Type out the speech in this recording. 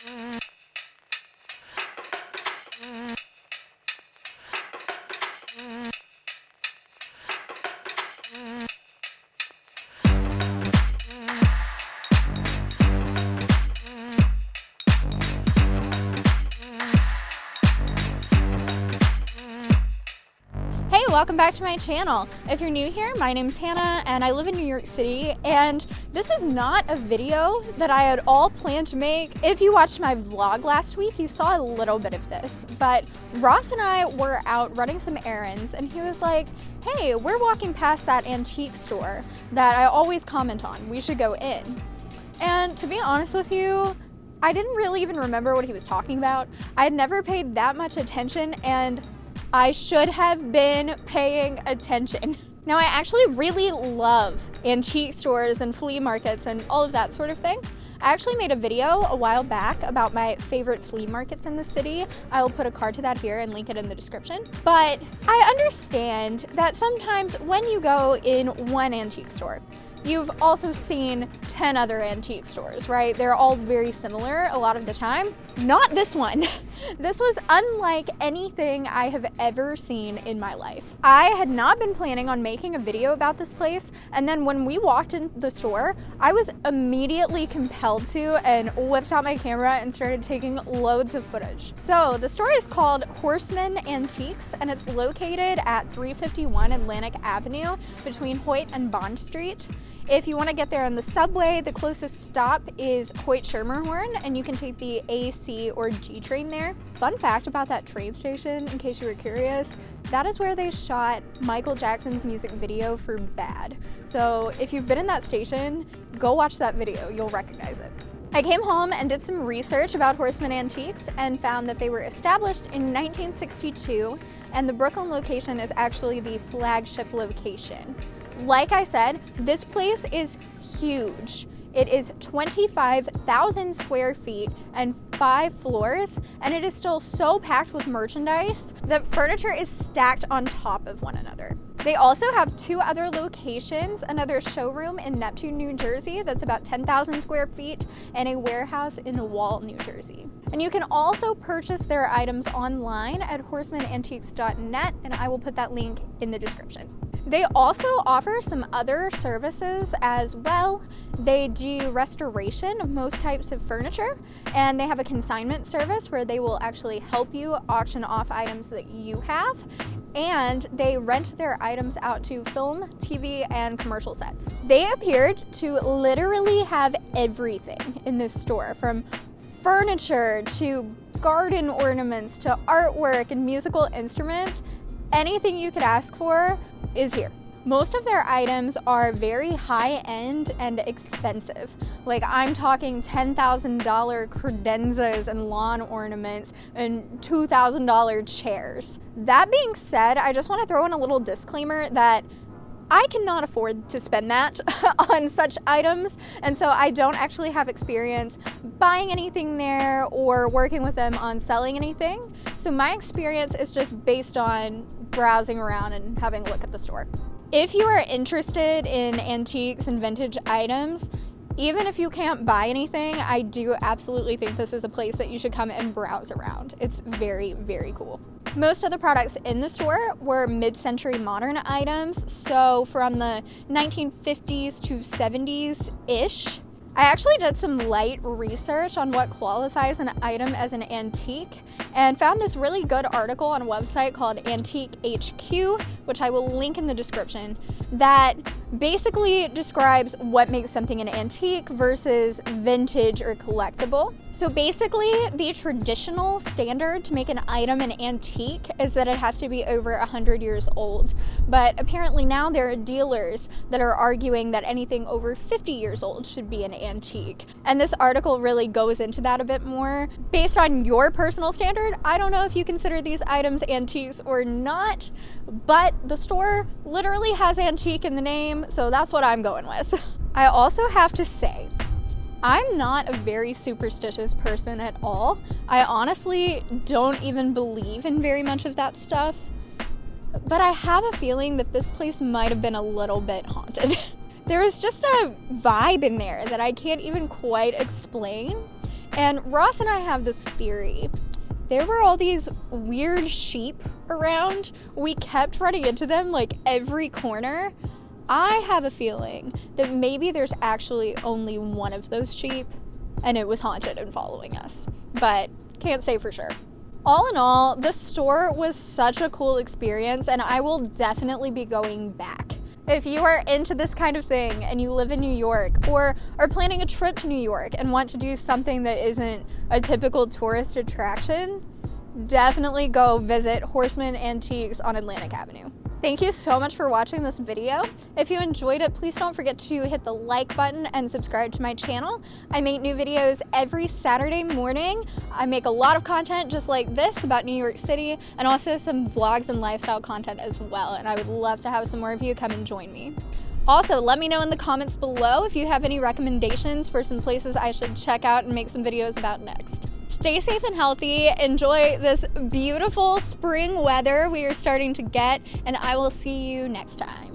Hey, welcome back to my channel. If you're new here, my name's Hannah and I live in New York City, and this is not a video that I had all planned to make. If you watched my vlog last week, you saw a little bit of this, but Ross and I were out running some errands and he was like, hey, we're walking past that antique store that I always comment on. We should go in. And to be honest with you, I didn't really even remember what he was talking about. I had never paid that much attention, and I should have been paying attention. Now, I actually really love antique stores and flea markets and all of that sort of thing. I actually made a video a while back about my favorite flea markets in the city. I'll put a card to that here and link it in the description. But I understand that sometimes when you go in one antique store, you've also seen 10 other antique stores, right? They're all very similar a lot of the time. Not this one. This was unlike anything I have ever seen in my life. I had not been planning on making a video about this place, and then when we walked in the store, I was immediately compelled to and whipped out my camera and started taking loads of footage. So the store is called Horseman Antiques, and it's located at 351 Atlantic Avenue between Hoyt and Bond Street. If you want to get there on the subway, the closest stop is Hoyt-Schermerhorn, and you can take the A, C, or G train there. Fun fact about that train station, in case you were curious, that is where they shot Michael Jackson's music video for Bad. So if you've been in that station, go watch that video, you'll recognize it. I came home and did some research about Horseman Antiques and found that they were established in 1962, and the Brooklyn location is actually the flagship location. Like I said, this place is huge. It is 25,000 square feet and 5 floors, and it is still so packed with merchandise that furniture is stacked on top of one another. They also have 2 other locations, another showroom in Neptune, New Jersey that's about 10,000 square feet, and a warehouse in Wall, New Jersey. And you can also purchase their items online at horsemanantiques.net, and I will put that link in the description. They also offer some other services as well. They do restoration of most types of furniture, and they have a consignment service where they will actually help you auction off items that you have, and they rent their items out to film, TV, and commercial sets. They appeared to literally have everything in this store, from furniture to garden ornaments to artwork and musical instruments. Anything you could ask for is here. Most of their items are very high-end and expensive. Like, I'm talking $10,000 credenzas and lawn ornaments and $2,000 chairs. That being said, I just want to throw in a little disclaimer that I cannot afford to spend that on such items, and so I don't actually have experience buying anything there or working with them on selling anything. So my experience is just based on browsing around and having a look at the store. If you are interested in antiques and vintage items, even if you can't buy anything, I do absolutely think this is a place that you should come and browse around. It's very, very cool. Most of the products in the store were mid-century modern items, so from the 1950s to 70s-ish. I actually did some light research on what qualifies an item as an antique and found this really good article on a website called Antique HQ, which I will link in the description, that basically describes what makes something an antique versus vintage or collectible. So basically, the traditional standard to make an item an antique is that it has to be over 100 years old. But apparently now there are dealers that are arguing that anything over 50 years old should be an antique. And this article really goes into that a bit more. Based on your personal standard, I don't know if you consider these items antiques or not, but the store literally has antique in the name, so that's what I'm going with. I also have to say, I'm not a very superstitious person at all. I honestly don't even believe in very much of that stuff, but I have a feeling that this place might have been a little bit haunted. There is just a vibe in there that I can't even quite explain. And Ross and I have this theory. There were all these weird sheep around. We kept running into them like every corner. I have a feeling that maybe there's actually only one of those sheep and it was haunted and following us, but can't say for sure. All in all, the store was such a cool experience and I will definitely be going back. If you are into this kind of thing and you live in New York or are planning a trip to New York and want to do something that isn't a typical tourist attraction, definitely go visit Horseman Antiques on Atlantic Avenue. Thank you so much for watching this video. If you enjoyed it, please don't forget to hit the like button and subscribe to my channel. I make new videos every Saturday morning. I make a lot of content just like this about New York City and also some vlogs and lifestyle content as well. And I would love to have some more of you come and join me. Also, let me know in the comments below if you have any recommendations for some places I should check out and make some videos about next. Stay safe and healthy, enjoy this beautiful spring weather we are starting to get, and I will see you next time.